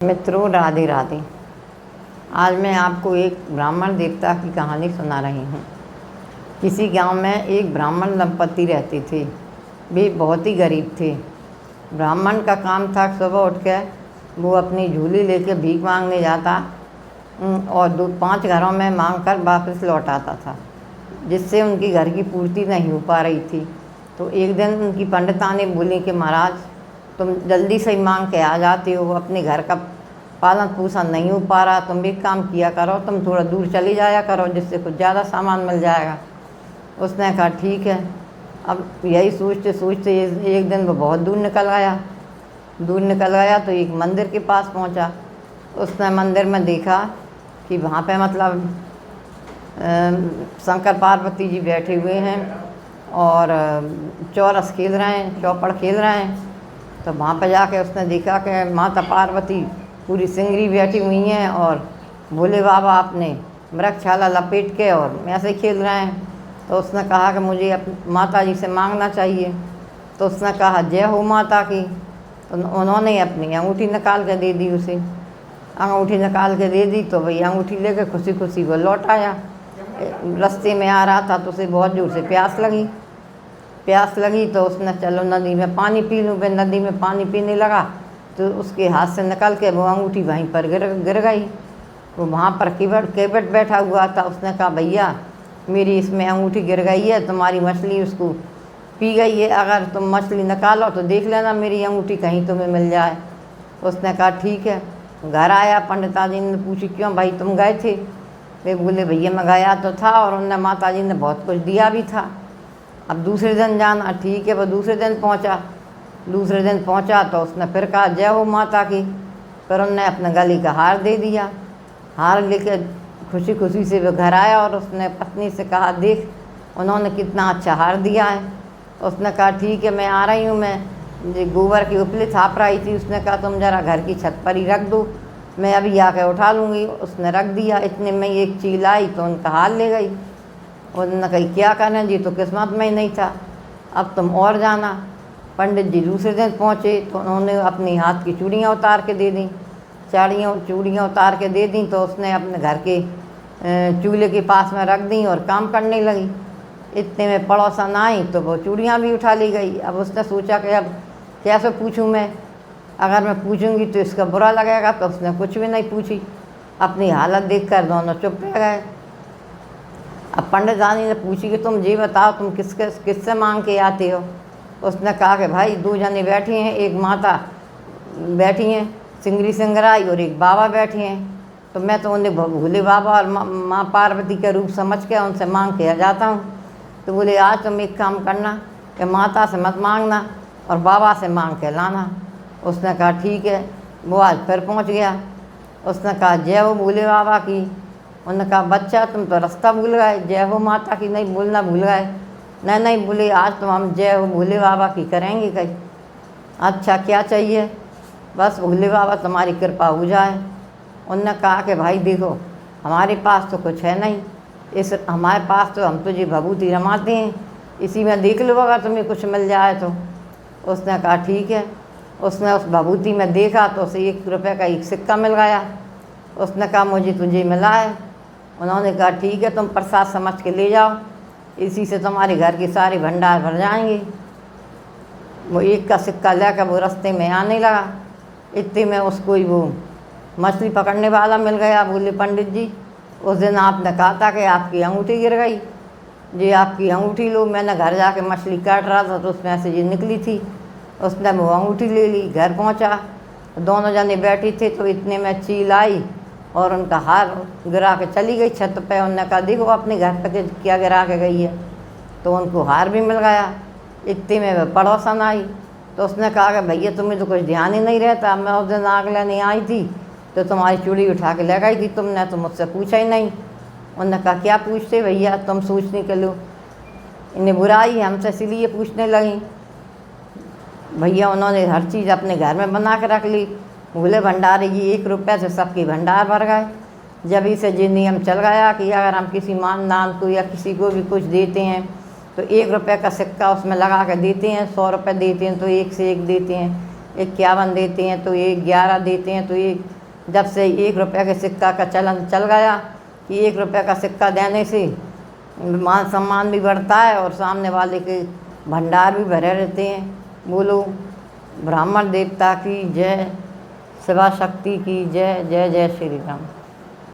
मित्रों, राधे राधे। आज मैं आपको एक ब्राह्मण देवता की कहानी सुना रही हूँ। किसी गांव में एक ब्राह्मण दंपति रहते थे। वे बहुत ही गरीब थे। ब्राह्मण का काम था सुबह उठ के वो अपनी झोली लेकर भीख मांगने जाता और 5 घरों में मांग कर वापस लौट आता था, जिससे उनकी घर की पूर्ति नहीं हो पा रही थी। तो एक दिन उनकी पंडितानी बोली कि महाराज, तुम जल्दी से ही मांग के आ जाते हो, अपने घर का पालन पोषण नहीं हो पा रहा, तुम भी काम किया करो, तुम थोड़ा दूर चली जाया करो, जिससे कुछ ज़्यादा सामान मिल जाएगा। उसने कहा ठीक है। अब यही सोचते सोचते एक दिन वो बहुत दूर निकल गया तो एक मंदिर के पास पहुंचा। उसने मंदिर में देखा कि वहाँ पे मतलब शंकर पार्वती जी बैठे हुए हैं और चौरस खेल रहे हैं, चौपड़ खेल रहे हैं। तो वहाँ पर जाके उसने देखा कि माता पार्वती पूरी सिंगरी बैठी हुई हैं और भोले बाबा अपने मृगछाला लपेट के और ऐसे खेल रहे हैं। तो उसने कहा कि मुझे माता जी से मांगना चाहिए। तो उसने कहा जय हो माता की। तो उन्होंने अपनी अंगूठी निकाल के दे दी उसे। अंगूठी निकाल के दे दी तो वही अंगूठी लेकर खुशी खुशी वो लौट आया। रास्ते में आ रहा था तो उसे बहुत जोर से प्यास लगी तो उसने चलो नदी में पानी पी लूँ। वह नदी में पानी पीने लगा तो उसके हाथ से निकल के वो अंगूठी वहीं पर गिर गई। वो वहाँ पर केवट बैठा हुआ था। उसने कहा भैया, मेरी इसमें अंगूठी गिर गई है, तुम्हारी मछली उसको पी गई है, अगर तुम मछली निकालो तो देख लेना मेरी अंगूठी कहीं तुम्हें मिल जाए। उसने कहा ठीक है। घर आया, पंडिता जी ने पूछी क्यों भाई तुम गए थे? वे बोले भैया मैं गया तो था और उनने माता जी ने बहुत कुछ दिया भी था, अब दूसरे दिन जाना। ठीक है। वो दूसरे दिन पहुंचा तो उसने फिर कहा जय हो माता की। फिर उनने अपने गले का हार दे दिया। हार लेके खुशी खुशी से वो घर आया और उसने पत्नी से कहा देख उन्होंने कितना अच्छा हार दिया है। उसने कहा ठीक है मैं आ रही हूँ, मैं जो गोबर की उपली थाप रही थी। उसने कहा तुम जरा घर की छत पर ही रख दो, मैं अभी आके उठा लूँगी। उसने रख दिया। इतने में एक चील आई तो उनका हार ले गई। उन्होंने कही क्या करें जी, तो किस्मत में ही नहीं था, अब तुम और जाना। पंडित जी दूसरे दिन पहुँचे तो उन्होंने अपनी हाथ की चूड़ियाँ उतार के दे दी। चूड़ियाँ उतार के दे दी तो उसने अपने घर के चूल्हे के पास में रख दी और काम करने लगी। इतने में पड़ोसन आई तो वो चूड़ियाँ भी उठा ली गई। अब उसने सोचा कि अब कैसे पूछूं मैं, अगर मैं पूछूंगी तो इसका बुरा लगेगा। तो उसने कुछ भी नहीं पूछी। अपनी हालत देखकर दोनों चुप रह गए। अब पंडित जानी ने पूछी कि तुम ये बताओ तुम किससे मांग के आते हो? उसने कहा कि भाई 2 जने बैठी हैं, एक माता बैठी हैं सिंगरी सिंगराई और एक बाबा बैठे हैं, तो मैं तो उन्हें भोले बाबा और माँ पार्वती का रूप समझ के उनसे मांग के आ जाता हूँ। तो बोले आज तुम एक काम करना कि माता से मत मांगना और बाबा से मांग के लाना। उसने कहा ठीक है। वो आज फिर पहुँच गया। उसने कहा जय हो भोले बाबा की। उन्होंने कहा बच्चा तुम तो रास्ता भूल गए, जय हो माता की नहीं बोलना भूल गए। नहीं बोले आज तो हम जय हो भोले बाबा की करेंगे। कहीं अच्छा क्या चाहिए? बस भोले बाबा तुम्हारी कृपा हो जाए। उनने कहा कि भाई देखो हमारे पास तो कुछ है नहीं, हमारे पास तो हम तुझे भभूति रमाते हैं, इसी में देख लो अगर तुम्हें कुछ मिल जाए तो। उसने कहा ठीक है। उसने उस भभूति में देखा तो उसे 1 रुपये का एक सिक्का मिल गया। उसने कहा मुझे तुझे मिला है। उन्होंने कहा ठीक है तुम प्रसाद समझ के ले जाओ, इसी से तुम्हारे घर के सारे भंडार भर जाएंगे। वो 1 का सिक्का लेकर वो रास्ते में आने लगा। इतने में उसको ही वो मछली पकड़ने वाला मिल गया। बोले पंडित जी उस दिन आपने कहा था कि आपकी अंगूठी गिर गई, जी आपकी अंगूठी लो। मैंने घर जाके मछली काट रहा था तो उसमें से ये निकली थी। उसने वो अंगूठी ले ली। घर पहुंचा, दोनों जने बैठी थे तो इतने में चील आई और उनका हार गिरा के चली गई छत पे। उन्होंने कहा देखो अपने घर पे क्या गिरा के गई है। तो उनको हार भी मिल गया। इतने में वह पड़ोसन आई तो उसने कहा कि भैया तुम्हें तो कुछ ध्यान ही नहीं रहता, मैं उस दिन आग लेने आई थी तो तुम्हारी चूड़ी उठा के ले गई थी, तुमने तो मुझसे पूछा ही नहीं। उन्होंने कहा क्या पूछते भैया, तुम सोचने के लो, इन्हें बुराई हमसे इसीलिए पूछने लगी। भैया उन्होंने हर चीज़ अपने घर में बना के रख ली। भोले भंडारे जी 1 रुपये से सबके भंडार भर गए। जब इसे ये नियम चल गया कि अगर हम किसी मान को या किसी को भी कुछ देते हैं तो 1 रुपये का सिक्का उसमें लगा के देते हैं, 100 रुपये देते हैं तो 1 से 1 देते हैं। 51 देते हैं तो ये 11 देते हैं तो ये जब से 1 रुपये के सिक्का का चलन चल गया कि 1 रुपये का सिक्का देने से मान सम्मान भी बढ़ता है और सामने वाले के भंडार भी भरे रहते हैं। बोलो ब्राह्मण देवता की जय, शिवा शक्ति की जय। जय जय श्री राम।